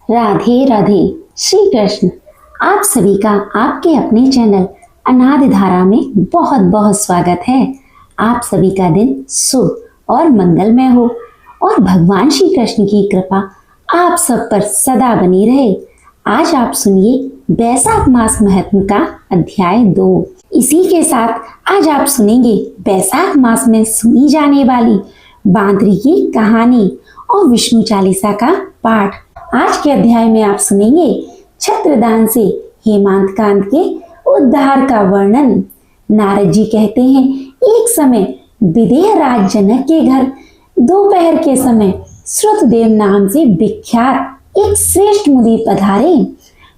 राधे राधे। श्री कृष्ण। आप सभी का आपके अपने चैनल अनादि धारा में बहुत बहुत स्वागत है। आप सभी का दिन शुभ और मंगलमय हो और भगवान श्री कृष्ण की कृपा आप सब पर सदा बनी रहे। आज आप सुनिए बैसाख मास महत्व का अध्याय 2। इसी के साथ आज आप सुनेंगे बैसाख मास में सुनी जाने वाली बांदरी की कहानी और विष्णु चालीसा का पाठ। आज के अध्याय में आप सुनेंगे छत्रदान से हेमकांत के उद्धार का वर्णन। नारद जी कहते हैं, एक समय विदेह राज जनक के घर दोपहर के समय श्रुतदेव नाम से विख्यात एक श्रेष्ठ मुनि पधारे,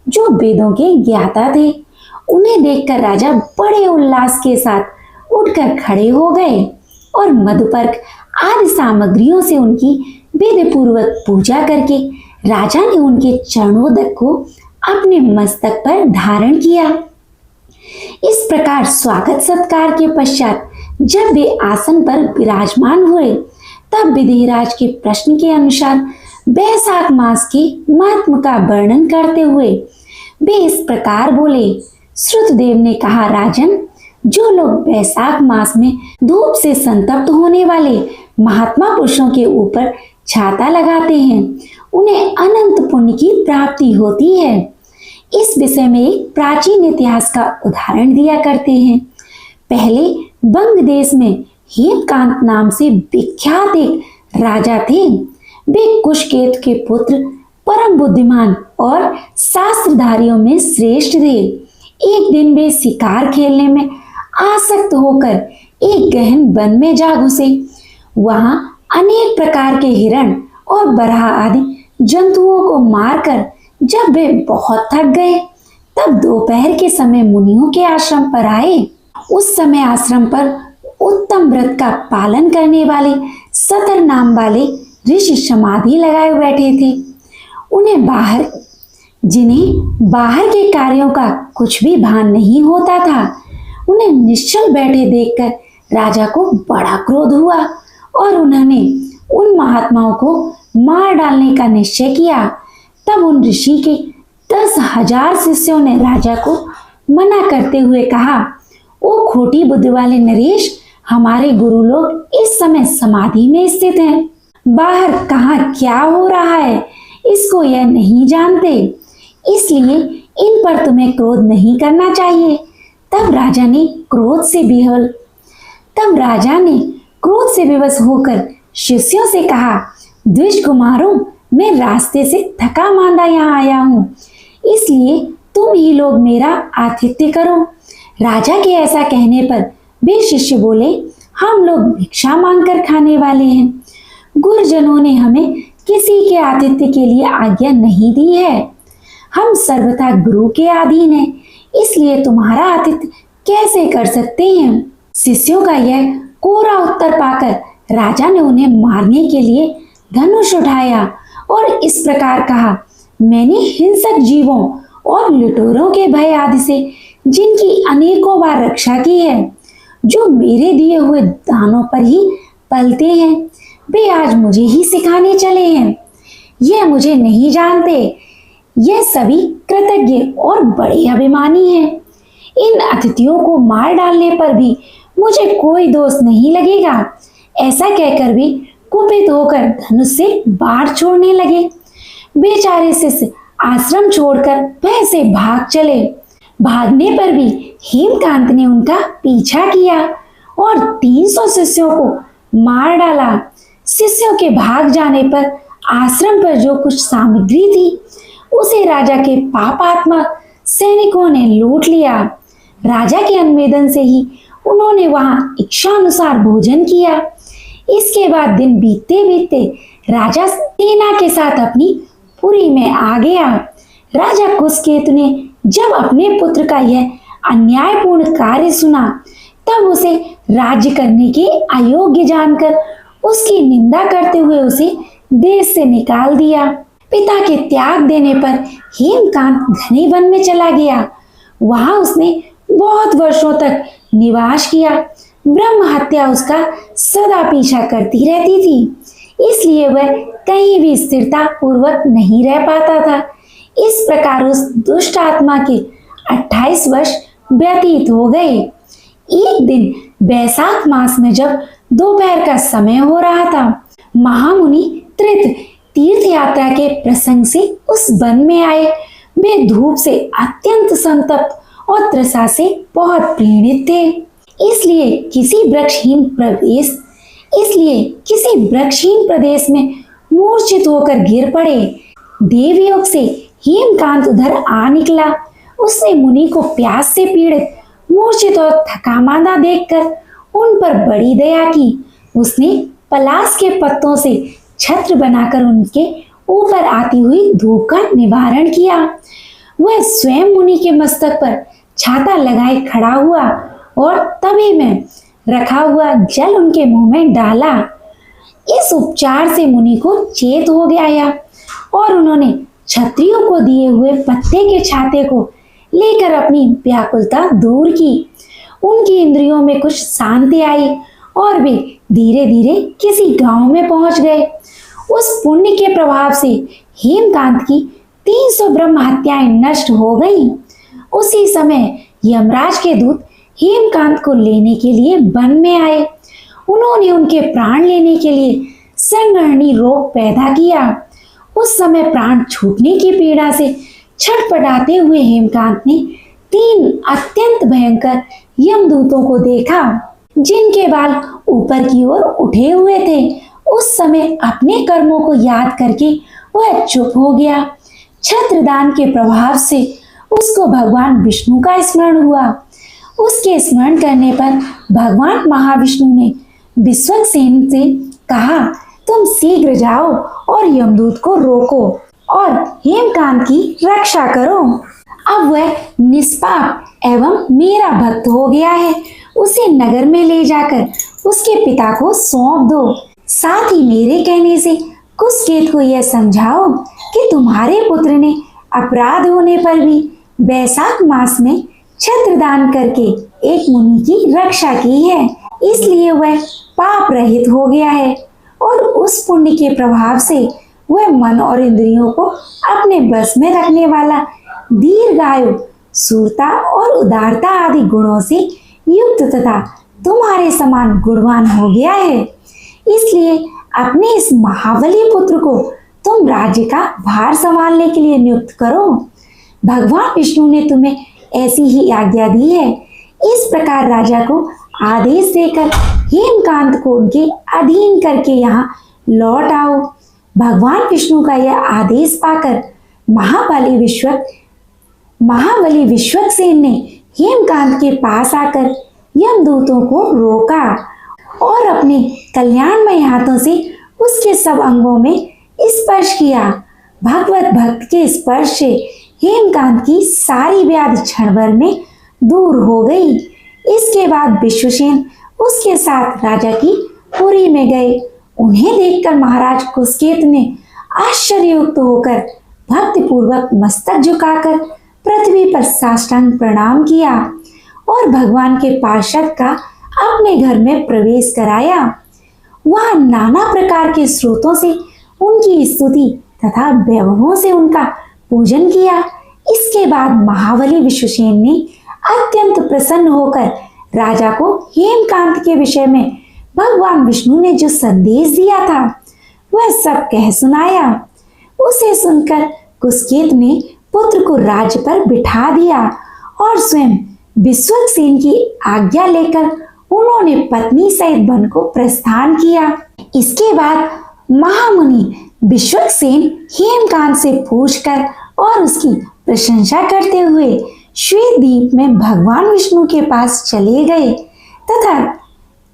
जो वेदों के ज्ञाता थे। उन्हें देखकर राजा बड़े उल्लास के साथ उठकर खड़े हो गए और मधुपर्क आदि सामग्रियों से उनकी विधि पूर्वक पूजा करके राजा ने उनके चरणोदक को अपने मस्तक पर धारण किया। इस प्रकार स्वागत सत्कार के पश्चात जब वे आसन पर विराजमान हुए, तब विदेहराज के प्रश्न के अनुसार बैसाख मास के महात्म का वर्णन करते हुए वे इस प्रकार बोले। श्रुतदेव ने कहा, राजन, जो लोग बैसाख मास में धूप से संतप्त होने वाले महात्मा पुरुषों के ऊपर छाता लगाते हैं, उन्हें अनंत पुण्य की प्राप्ति होती है। इस विषय में एक प्राचीन इतिहास का उदाहरण दिया करते हैं। पहले बंग देश में हेमकांत नाम से विख्यात एक राजा थे। वे कुशकेतु के पुत्र, परम बुद्धिमान और शास्त्रधारियों में श्रेष्ठ थे। एक दिन वे शिकार खेलने में आसक्त होकर एक गहन वन में जा घुसे। वहां अनेक प्रकार के हिरण और बराह आदि जंतुओं को मारकर जब वे बहुत थक गए, तब दोपहर के समय मुनियों के आश्रम पर आए। उस समय आश्रम पर उत्तम व्रत का पालन करने वाले सतर नाम वाले ऋषि समाधि लगाए बैठे थे। जिन्हें बाहर के कार्यों का कुछ भी भान नहीं होता था, उन्हें निश्चल बैठे देखकर राजा को बड़ा क्रोध हुआ और उन्होंने उन महात्माओं को मार डालने का निश्चय किया। तब उन ऋषि के 10,000 शिष्यों ने राजा को मना करते हुए कहा, ओ खोटी बुद्धि वाले नरेश, हमारे गुरु लोग इस समय समाधि में स्थित हैं। बाहर कहाँ क्या हो रहा है इसको यह नहीं जानते, इसलिए इन पर तुम्हें क्रोध नहीं करना चाहिए। तब राजा ने क्रोध से विवश होकर शिष्यों से कहा, द्विज कुमारों, मैं रास्ते से थका मांदा यहाँ आया हूँ, इसलिए तुम ही लोग मेरा आतिथ्य करो। राजा के ऐसा कहने पर वे शिष्य बोले, हम लोग भिक्षा मांगकर खाने वाले हैं। गुरुजनों ने हमें किसी के आतिथ्य के लिए आज्ञा नहीं दी है। हम सर्वथा गुरु के अधीन हैं, इसलिए तुम्हारा आतिथ्य कैसे कर सकते हैं। शिष्यों का यह कोरा उत्तर पाकर राजा ने उन्हें मारने के लिए धनुष उठाया और इस प्रकार कहा, मैंने हिंसक जीवों और लुटेरों के भय आदि से जिनकी अनेकों बार रक्षा की है, जो मेरे दिए हुए दानों पर ही पलते हैं, वे आज मुझे ही सिखाने चले हैं। यह मुझे नहीं जानते, यह सभी कृतज्ञ और बड़े अभिमानी हैं। इन अतिथियों को मार डालने पर भी मुझे कोई दोष नहीं लगेगा। ऐसा कहकर भी कुपित होकर धनुष से बाढ़ छोड़ने लगे। बेचारे शिष्य आश्रम छोड़कर वह से भाग चले। भागने पर भी हेमकांत ने उनका पीछा किया और 300 शिष्यों को मार डाला। शिष्यों के भाग जाने पर आश्रम पर जो कुछ सामग्री थी, उसे राजा के पापात्मा सैनिकों ने लूट लिया। राजा के अनुमोदन से ही उन्होंने वहां इच्छानुसार भोजन किया। इसके बाद दिन बीतते बीतते राजा सेना के साथ अपनी पुरी में आ गया। राजा कुशकेतु ने जब अपने पुत्र का यह अन्यायपूर्ण कार्य सुना, तब उसे राज्य करने के अयोग्य जानकर उसकी निंदा करते हुए उसे देश से निकाल दिया। पिता के त्याग देने पर हेमकांत घने वन में चला गया। वहां उसने बहुत वर्षों तक निवास किया। ब्रह्म हत्या उसका सदा पीछा करती रहती थी। इसलिए वह कहीं भी स्थिरता पूर्वक नहीं रह पाता था। इस प्रकार उस दुष्ट आत्मा के 28 वर्ष व्यतीत हो गए। एक दिन बैसाख मास में जब दोपहर का समय हो रहा था, महामुनि त्रित तीर्थ यात्रा के प्रसंग से उस वन में आए। वे धूप से अत्यंत संतप्त और तृषा से बहुत पीड़ित थे। इसलिए किसी वृक्षहीन प्रदेश में मूर्छित होकर गिर पड़े। देवयोग से हेमकांत उधर आ निकला। उसने मुनि को प्यास से पीड़ित, मूर्छित और थकामांदा देखकर उन पर बड़ी दया की। उसने पलाश के पत्तों से छत्र बनाकर उनके ऊपर आती हुई धूप का निवारण किया। वह स्वयं मुनि के मस्तक पर छाता लगाए खड़ा हुआ और तवे में रखा हुआ जल उनके मुंह में डाला। इस उपचार से मुनि को चेत हो गया और उन्होंने क्षत्रियों को दिए हुए पत्ते के छाते को लेकर अपनी व्याकुलता दूर की। उनकी इंद्रियों में कुछ शांति आई और वे धीरे धीरे किसी गांव में पहुंच गए। उस पुण्य के प्रभाव से हेमकांत की 300 ब्रह्म हत्याएं नष्ट हो गई। उसी समय यमराज के दूत हेमकांत को लेने के लिए वन में आए। उन्होंने उनके प्राण लेने के लिए संगहनी रोग पैदा किया। उस समय प्राण छूटने की पीड़ा से छटपटाते हुए हेमकांत ने 3 अत्यंत भयंकर यमदूतों को देखा, जिनके बाल ऊपर की ओर उठे हुए थे। उस समय अपने कर्मों को याद करके वह चुप हो गया। छत्रदान के प्रभाव से उसको भगवान विष्णु का स्मरण हुआ। उसके स्मरण करने पर भगवान महाविष्णु ने विश्वक्सेन से कहा, तुम शीघ्र जाओ और यमदूत को रोको और हेमकांत की रक्षा करो। अब वह निष्पाप एवं मेरा भक्त हो गया है। उसे नगर में ले जाकर उसके पिता को सौंप दो। साथ ही मेरे कहने से कुसकेत को यह समझाओ कि तुम्हारे पुत्र ने अपराध होने पर भी बैसाख मास में छत्रदान करके एक मुनि की रक्षा की है, इसलिए वह पाप रहित हो गया है और उस पुण्य के प्रभाव से वह मन और इंद्रियों को अपने बस में रखने वाला, दीर्घायु, सूरता और उदारता आदि गुणों से युक्त तथा तुम्हारे समान गुणवान हो गया है। इसलिए अपने इस महाबली पुत्र को तुम राज्य का भार संभालने के लिए नियुक्त करो। भगवान विष्णु ने तुम्हें ऐसी ही आज्ञा दी है। इस प्रकार राजा को आदेश देकर हेमकांत को उनके अधीन करके यहाँ लौट आओ। भगवान विष्णु का यह आदेश पाकर महाबली विश्वक्सेन ने हेमकांत के पास आकर यमदूतों को रोका और अपने कल्याणमय हाथों से उसके सब अंगों में स्पर्श किया। भगवत भक्त के स्पर्श से हेमकांत की सारी व्याधि क्षण भर में दूर हो गई। इसके बाद विश्वसेन उसके साथ राजा की पुरी में गए। उन्हें देखकर महाराज कुसकेत ने आश्चर्ययुक्त होकर भक्ति पूर्वक मस्तक झुकाकर पृथ्वी पर साष्टांग प्रणाम किया और भगवान के पार्षद का अपने घर में प्रवेश कराया। वहां नाना प्रकार के स्रोतों से उनकी स्तुति तथा वैभवों से उनका पूजन किया। इसके बाद महाबली विश्वसेन ने अत्यंत प्रसन्न होकर राजा को हेमकांत के विषय में भगवान विष्णु ने जो संदेश दिया था वह सब कह सुनाया। उसे सुनकर कुसकेत ने पुत्र को राज्य पर बिठा दिया और स्वयं विश्वक्सेन की आज्ञा लेकर उन्होंने पत्नी सहित वन को प्रस्थान किया। इसके बाद महामुनि विश्वक्सेन हेमकांत से पूछकर और उसकी प्रशंसा करते हुए श्वेत द्वीप में भगवान विष्णु के पास चले गए तथा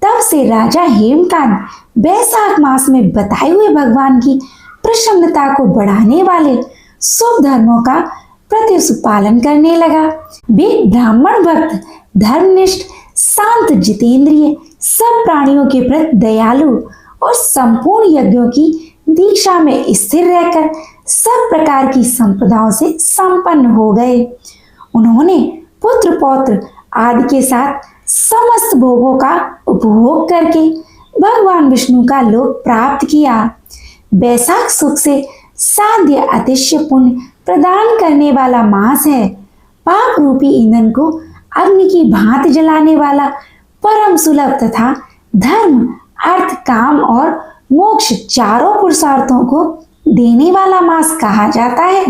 तब से राजा हेमकांत बैसाख मास में बताए हुए भगवान की प्रसन्नता को बढ़ाने वाले शुभ धर्मों का प्रतिपालन करने लगा। वे ब्राह्मण भक्त, धर्मनिष्ठ, शांत, जितेंद्रिय, सब प्राणियों के प्रति दयालु और संपूर्ण यज्ञों की दीक्षा में स्थिर रहकर सब प्रकार की संपदाओं से संपन्न हो गए। उन्होंने पुत्र पौत्र आदि के साथ समस्त भोगों का उपभोग करके भगवान विष्णु का लोक प्राप्त किया। बैसाख सुख से साध्य अतिशय पुण्य प्रदान करने वाला मास है। पाप रूपी ईंधन को अग्नि की भांति जलाने वाला, परम सुलभ तथा धर्म, अर्थ, काम और मोक्ष चारों पुरुषार्थों को देने वाला मास कहा जाता है।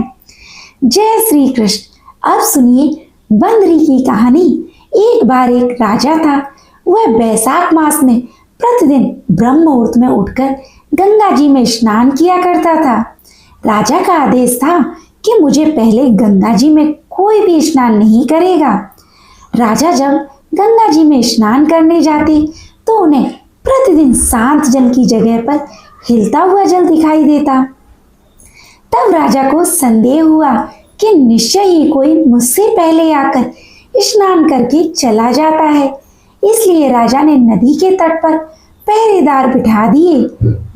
जय श्री कृष्ण। अब सुनिए बंदरी की कहानी। एक बार एक राजा था। वह बैसाख मास में प्रतिदिन ब्रह्म मुहूर्त में उठकर गंगा जी में स्नान किया करता था। राजा का आदेश था कि मुझे पहले गंगा जी में कोई भी स्नान नहीं करेगा। राजा जब गंगा जी में स्नान करने जाते तो उन्हें प्रतिदिन शांत जल की जगह पर हिलता हुआ जल दिखाई देता। तब राजा को संदेह हुआ कि निश्चय ही कोई मुझसे पहले आकर स्नान करके चला जाता है। इसलिए राजा ने नदी के तट पर पहरेदार बिठा दिए।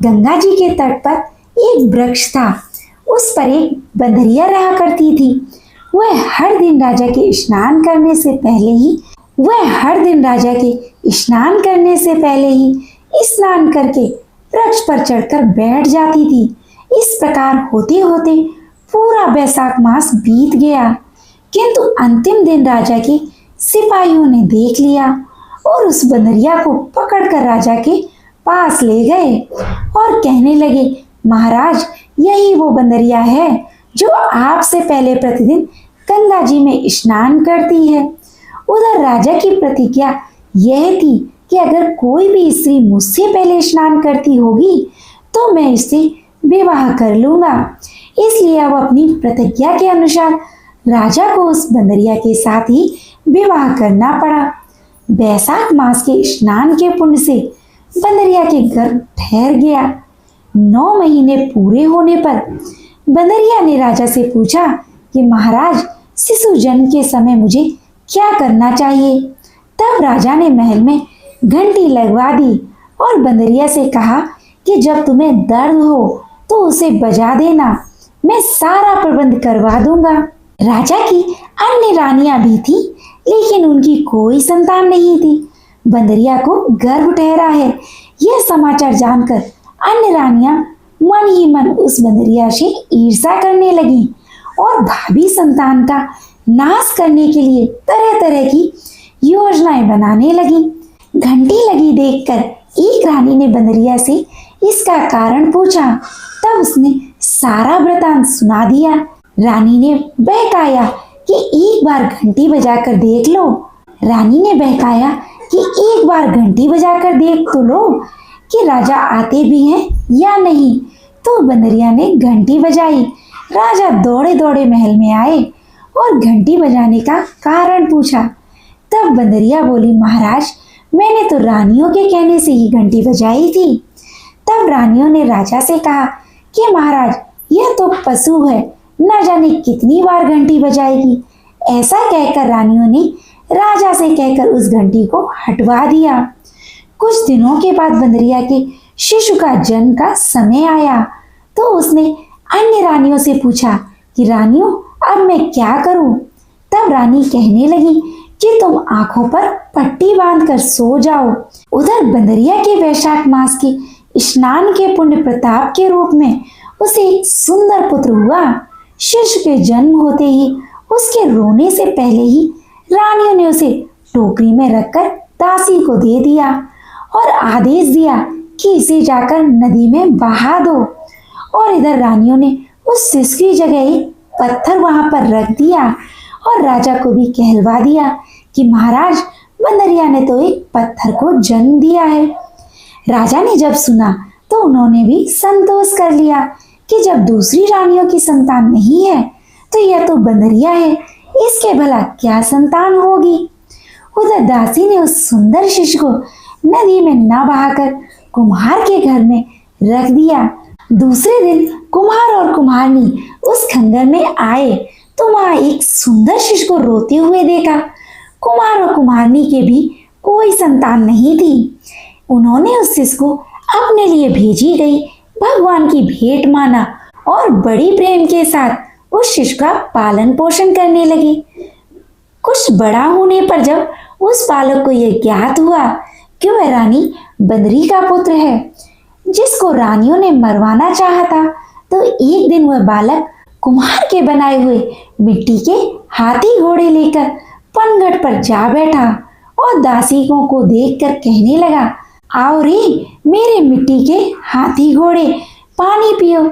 गंगा जी के तट पर एक वृक्ष था। उस पर एक बंदरिया रहा करती थी। वह हर दिन राजा के स्नान करने से पहले ही स्नान करके वृक्ष पर चढ़कर बैठ जाती थी। इस प्रकार होते होते पूरा बैसाख मास बीत गया, किंतु अंतिम दिन राजा के सिपाहियों ने देख लिया और उस बंदरिया को पकड़कर राजा के पास ले गए और कहने लगे, महाराज, यही वो बंदरिया है जो आपसे पहले प्रतिदिन गंगा जी में स्नान करती है। उधर राजा की प्रतिज्ञा यह थी कि अगर कोई भी स्त्री मुझसे पहले स्नान करती होगी तो मैं इससे विवाह कर लूंगा। इसलिए अब अपनी प्रतिज्ञा के अनुसार राजा को उस बंदरिया के साथ ही विवाह करना पड़ा। बैसाख मास के स्नान के पुण्य से बंदरिया के गर्भ ठहर गया। 9 महीने पूरे होने पर बंदरिया ने राजा से पूछा कि महाराज, शिशु जन्म के समय मुझे क्या करना चाहिए? तब राजा ने महल में घंटी लगवा दी और बंदरिया से कहा कि जब तुम्हें दर्द हो तो उसे बजा देना, मैं सारा प्रबंध करवा दूंगा। राजा की अन्य रानियां भी थी, लेकिन उनकी कोई संतान नहीं थी। बंदरिया को गर्भ ठहरा है, यह समाचार जानकर अन्य रानियां मन ही मन उस बंदरिया से ईर्ष्या करने लगी और भावी संतान का नाश करने के लिए तरह तरह की योजनाएं बनाने लगी। घंटी लगी देखकर एक रानी ने बंदरिया से इसका कारण पूछा। तब उसने सारा वृतांत सुना दिया। रानी ने बहकाया कि एक बार घंटी बजाकर देख लो। तो लो कि राजा आते भी हैं या नहीं। तो बंदरिया ने घंटी बजाई। राजा दौड़े दौड़े महल में आए और घंटी बजाने का कारण पूछा। तब बंदरिया बोली, महाराज, मैंने तो रानियों के कहने से ही घंटी बजाई थी। तब रानियों ने राजा से कहा कि महाराज, यह तो पशु है, न जाने कितनी बार घंटी बजाएगी। ऐसा कहकर रानियों ने राजा से कहकर उस घंटी को हटवा दिया। कुछ दिनों के बाद बंदरिया के शिशु का जन्म का समय आया तो उसने अन्य रानियों से पूछा कि रानियों, अब मैं क्या करूं? तब रानी कहने लगी कि तुम आंखों पर पट्टी बांधकर सो जाओ। उधर बंदरिया के वैशाख मास के स्नान के पुण्य प्रताप के रूप में उसे एक सुंदर पुत्र हुआ। शिशु के जन्म होते ही उसके रोने से पहले ही रानियों ने उसे टोकरी में रखकर दासी को दे दिया और आदेश दिया कि इसे जाकर नदी में बहा दो। और इधर रानियों ने उस शिशु की जगह एक पत्थर वहां पर रख दिया और राजा को भी कहलवा दिया कि महाराज, बंदरिया ने तो एक पत्थर को जन्म दिया है। राजा ने जब सुना तो उन्होंने भी संतोष कर लिया कि जब दूसरी रानियों की संतान नहीं है तो यह तो बंदरिया है, इसके भला क्या संतान होगी। उधर दासी ने उस सुंदर शिशु को नदी में न बहाकर कुम्हार के घर में रख दिया। दूसरे दिन कुम्हार और कुम्हारनी उस खंडर में आए तो वहां एक सुंदर शिशु को रोते हुए देखा। कुम्हार और कुम्हारनी के भी कोई संतान नहीं थी। उन्होंने उस शिशु को अपने लिए भेजी गई भगवान की भेंट माना और बड़ी प्रेम के साथ उस शिशु का पालन पोषण करने लगे। कुछ बड़ा होने पर जब उस बालक को यह ज्ञात हुआ कि वह रानी बंदरी का पुत्र है, जिसको रानियों ने मरवाना चाहा था। तो एक दिन वह बालक कुम्हार के बनाए हुए मिट्टी के हाथी घोड़े लेकर पनघट पर जा बैठा और दासियों को देखकर कहने लगा, आओ रे मेरे मिट्टी के हाथी घोड़े, पानी पियो।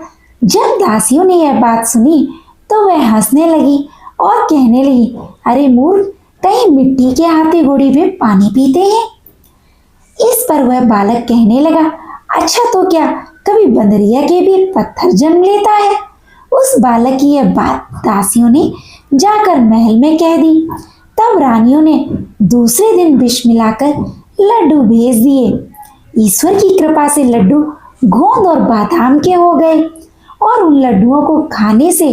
जब दासियों ने यह बात सुनी तो वह हंसने लगी और कहने लगी, अरे मूर्ख, कहीं मिट्टी के हाथी घोड़े भी पानी पीते हैं? इस पर वह बालक कहने लगा, अच्छा तो क्या कभी बंदरिया के भी पत्थर जन्म लेता है? उस बालक की यह बात दासियों ने जाकर महल में कह दी। तब रानियों ने दूसरे दिन विष मिलाकर लड्डू भेज दिए। ईश्वर की कृपा से लड्डू गोंद और बादाम के हो गए और उन लड्डुओं को खाने से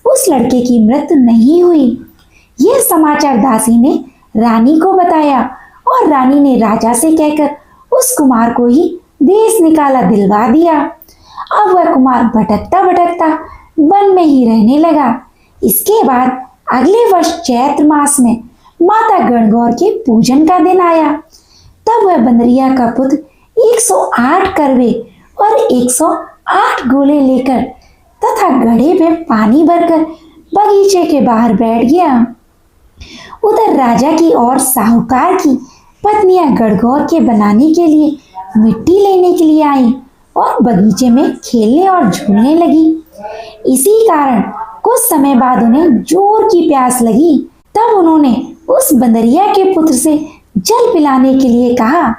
उस लड़के की मृत्यु नहीं हुई। यह समाचार दासी ने रानी को बताया और रानी ने राजा से कहकर उस कुमार को ही देश निकाला दिलवा दिया। अब वह कुमार भटकता भटकता वन में ही रहने लगा। इसके बाद अगले वर्ष चैत्र मास में माता गणगौर के पूजन का दिन आया। तब वह बंदरिया का पुत्र 108 करवे और 108 गोले लेकर तथा घड़े में पानी भरकर बगीचे के बाहर बैठ गया। उधर राजा की और साहूकार की पत्नियां गणगौर के बनाने के लिए मिट्टी लेने के लिए आई और बगीचे में खेलने और झूलने लगी। इसी कारण कुछ समय बाद उन्हें जोर की प्यास लगी। तब उन्होंने उस बंदरिया के पुत्र से जल पिलाने के लिए कहा।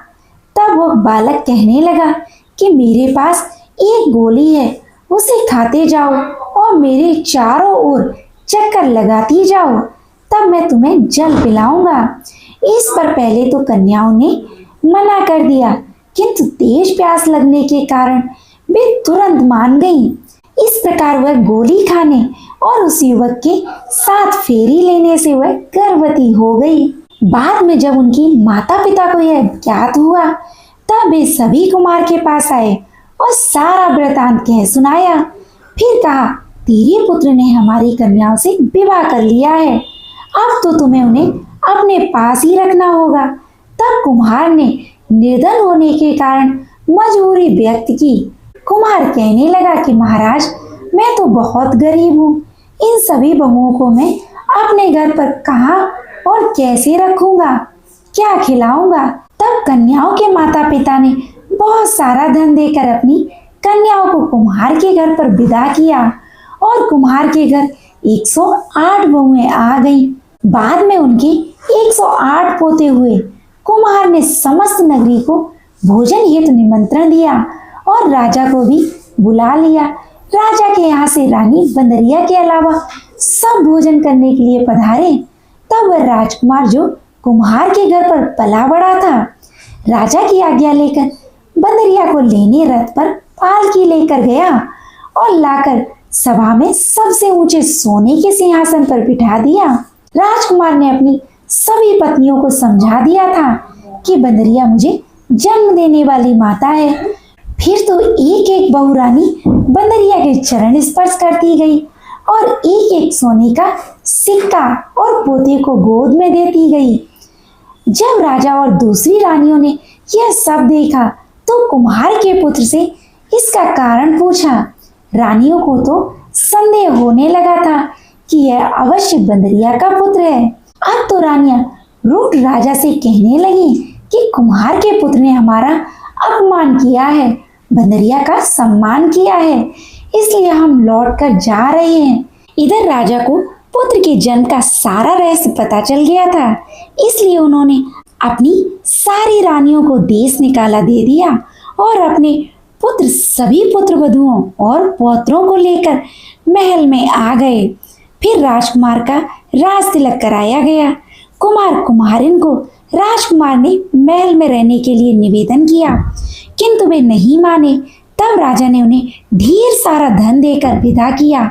तब वह बालक कहने लगा कि मेरे पास एक गोली है, उसे खाते जाओ और मेरे चारों ओर चक्कर लगाती जाओ, तब मैं तुम्हें जल पिलाऊंगा। इस पर पहले तो कन्याओं ने मना कर दिया, किंतु तेज प्यास लगने के कारण वे तुरंत मान गईं। इस प्रकार वह गोली खाने और उस युवक के साथ फेरी लेने से वह गर्भवती हो गई। बाद में जब उनकी माता पिता को यह ज्ञात हुआ तब वे सभी कुमार के पास आए और सारा वृतांत कह सुनाया। फिर कहा, तेरे पुत्र ने हमारी कन्याओं से विवाह कर लिया है, अब तो तुम्हें उन्हें अपने पास ही रखना होगा। तब कुम्हार ने निर्धन होने के कारण मजबूरी व्यक्त की। कुम्हार कहने लगा कि महाराज, मैं तो बहुत गरीब हूँ, इन सभी बहुओं को मैं अपने घर पर कहाँ और कैसे रखूंगा, क्या खिलाऊंगा? तब कन्याओं के माता पिता ने बहुत सारा धन देकर अपनी कन्याओं को कुम्हार के घर पर विदा किया और कुम्हार के घर 108 बहुएं आ गईं। बाद में उनके 108 पोते हुए। कुम्हार ने समस्त नगरी को भोजन हेतु निमंत्रण दिया और राजा को भी बुला लिया। राजा के यहाँ से रानी बंदरिया के अलावा सब भोजन करने के लिए पधारे। तब वह राजकुमार जो कुम्हार के घर पर पला बड़ा था, राजा की आज्ञा लेकर बंदरिया को लेने रथ पर पालकी लेकर गया और लाकर सभा में सबसे ऊंचे सोने के सिंहासन पर बिठा दिया। राजकुमार ने अपनी सभी पत्नियों को समझा दिया था कि बंदरिया मुझे जन्म देने वाली माता है। फिर तो एक एक बहू रानी बंदरिया के चरण स्पर्श करती गई और एक एक सोने का सिक्का और पोते को गोद में देती गई। जब राजा और दूसरी रानियों ने यह सब देखा तो कुम्हार के पुत्र से इसका कारण पूछा। रानियों को तो संदेह होने लगा था कि यह अवश्य बंदरिया का पुत्र है। अब तो रानियां रूठ राजा से कहने लगी कि कुम्हार के पुत्र ने हमारा अपमान किया है, बंदरिया का सम्मान किया है, इसलिए हम लौट कर जा रहे हैं। इधर राजा को पुत्र के जन्म का सारा रहस्य पता चल गया था, इसलिए उन्होंने अपनी सारी रानियों को देश निकाला दे दिया और अपने पुत्र सभी पुत्र वधुओं और पौत्रों को लेकर महल में आ गए। फिर राजकुमार का राज तिलक कराया गया। कुमार कुमारिन को राजकुमार ने महल में रहने के लिए निवेदन किया, किंतु वे नहीं माने। तब राजा ने उन्हें ढेर सारा धन देकर विदा किया।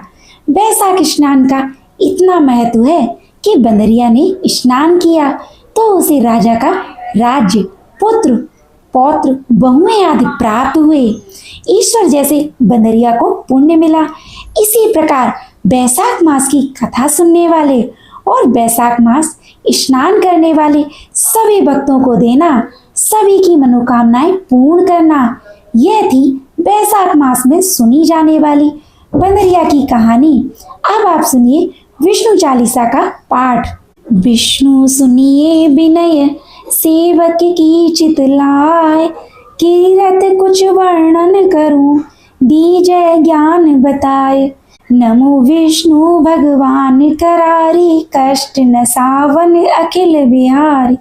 बैसाख स्नान का इतना महत्व है कि बंदरिया ने स्नान किया तो उसे राजा का राज्य, पुत्र, पौत्र, बहुएं आदि प्राप्त हुए। ईश्वर जैसे बंदरिया को पुण्य मिला। इसी प्रकार बैसाख मास की कथा सुनने वाले और बैसाख मास स्नान करने वाले सभी भक्तों को देना सभी की मनोकामनाएं पूर्ण करना। यह थी बैसाख मास में सुनी जाने वाली बंदरिया की कहानी। अब आप सुनिए विष्णु चालीसा का पाठ। विष्णु सुनिए विनय सेवक की चितलाय, कीरत कुछ वर्णन करूं दीजय ज्ञान बताए। नमो विष्णु भगवान करारी, कष्ट न सावन अखिल बिहारी।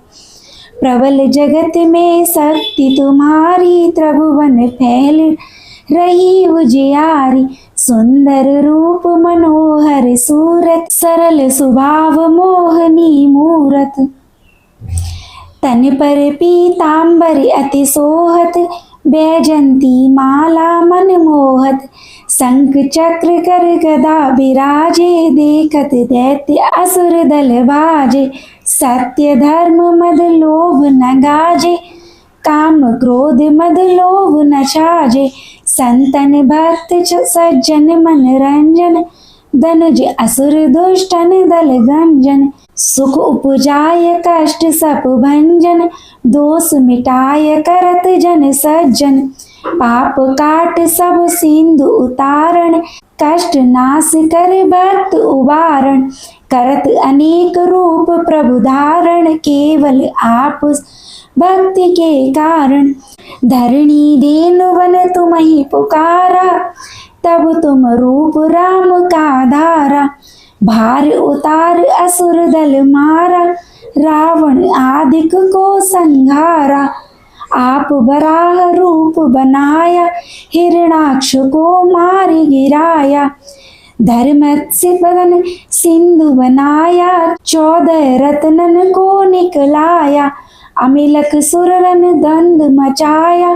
प्रबल जगत में शक्ति तुम्हारी, त्रिभुवन फैल रही उजियारी। सुंदर रूप मनोहर सूरत, सरल स्वभाव मोहनी मूरत। तन पर पीतांबर अति सोहत, बैजंती माला मन मोहत। शंख चक्र कर गदा विराजे, देखत दैत्य असुर दल बाजे। सत्य धर्म मद लोभ न गाजे, काम क्रोध मद लोभ न छाजे। संतन भक्त सज्जन मन रंजन, धनुज असुर दुष्टन दल गंजन। सुख उपजाय कष्ट सप भंजन, दोष मिटाय करत जन सज्जन। पाप काट सब सिंधु उतारण, कष्ट नाश कर भक्त उबारण। करत अनेक रूप प्रभु धारण, केवल आप भक्ति के कारण। धरणी धेनु बन तुम्हि पुकारा, तब तुम रूप राम का धारा। भार उतार असुर दल मारा, रावण आदिक को संहारा। आप बराह रूप बनाया, हिरणाक्ष को मार गिराया। धर्मस्य बदन सिंधु बनाया, 14 रत्नन को निकलाया। अमिलक सुररन दंड मचाया,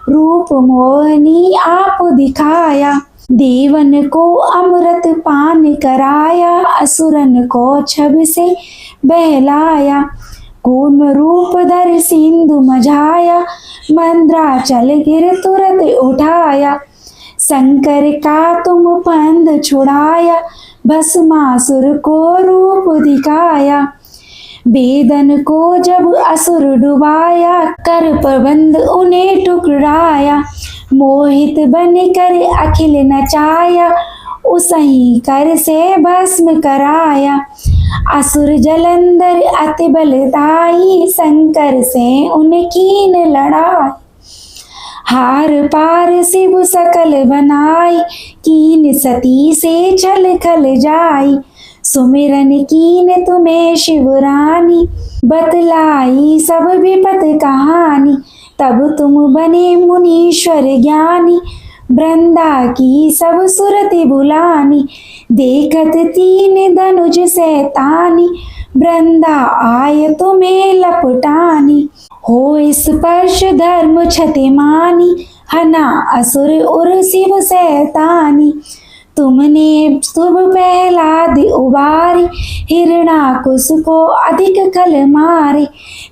रूप मोहनी आप दिखाया। देवन को अमृत पान कराया, असुरन को छब से बहलाया। कूर्म रूप धर सिंधु मझाया, मंद्राचल गिर तुरत उठाया। शंकर का तुम पंध छुड़ाया, भस्मासुर को रूप दिखाया। वेदन को जब असुर डुबाया, कर प्रबंध उन्हें टुकड़ाया। मोहित बन कर अखिल नचाया, उसही कर से भस्म कराया। असुर जलंधर अति बलदाई, शंकर से उनकी न लड़ाई। हार पार शिव सकल बनाई, कीन सती से छल खल जाई। सुमिरन कीन तुम्हें शिवरानी, बतलाई सब विपत कहानी। तब तुम बने मुनीश्वर ज्ञानी, वृंदा की सब सुरति बुलानी। देखत 3 धनुज सैतानी, वृंदा आय तुम्हें लपटानी। हो स्पर्श धर्म क्षतिमानी, हना असुर उर शिव सैतानी। तुमने शुभ प्रहलाद उबारी, हिरणाकुश को अधिक खल मारे।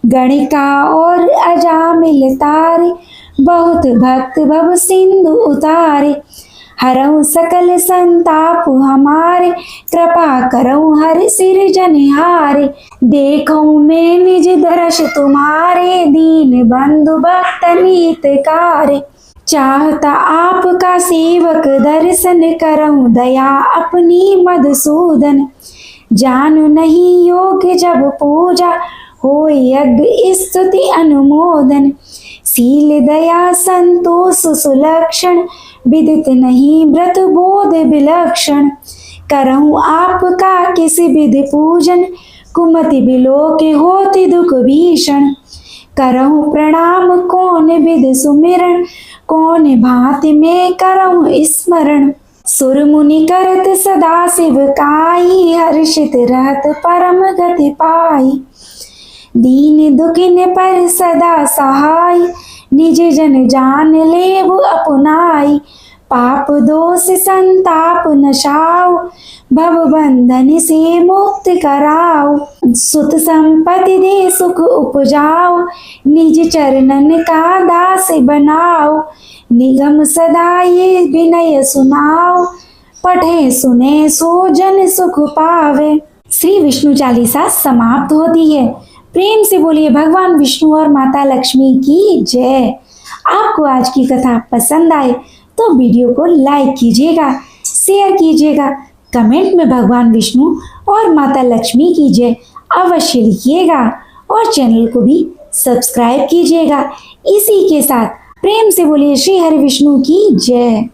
गणिका और अजामिल तारे, बहुत भक्त भव सिंधु उतारे। हरऊ सकल संताप हमारे, कृपा करऊँ हर सिर जनिहारे। देखूं मैं निज दर्श तुम्हारे, दीन बंधु भक्त हितकारी। चाहता आपका सेवक दर्शन करऊं, दया अपनी मधुसूदन। जानु नहीं योग जब पूजा, हो यज्ञ स्तुति अनुमोदन। शील दया संतोष सुलक्षण, विदित नहीं व्रत बोध विलक्षण। करऊं आपका किस विधि पूजन, कुमति बिलोक होति दुख भीषण। करऊं प्रणाम कौन विधि सुमिरन, कौन भांति में करऊं स्मरण। सुर मुनि करत सदा शिवकाई, हर्षित रहत परम गति पाई। दीन दुखिन पर सदा सहाय, निज जन जान लेव अपनाई। पाप दोष संताप नशाओ, भव बंधन से मुक्त कराओ। सुत संपत्ति दे सुख उपजाओ, निज चरणन का दास बनाओ। निगम सदा ये विनय सुनाओ, पढ़े सुने सो जन सुख पावे। श्री विष्णु चालीसा समाप्त होती है। प्रेम से बोलिए भगवान विष्णु और माता लक्ष्मी की जय। आपको आज की कथा पसंद आए तो वीडियो को लाइक कीजिएगा, शेयर कीजिएगा, कमेंट में भगवान विष्णु और माता लक्ष्मी की जय अवश्य लिखिएगा और चैनल को भी सब्सक्राइब कीजिएगा। इसी के साथ प्रेम से बोलिए श्री हरि विष्णु की जय।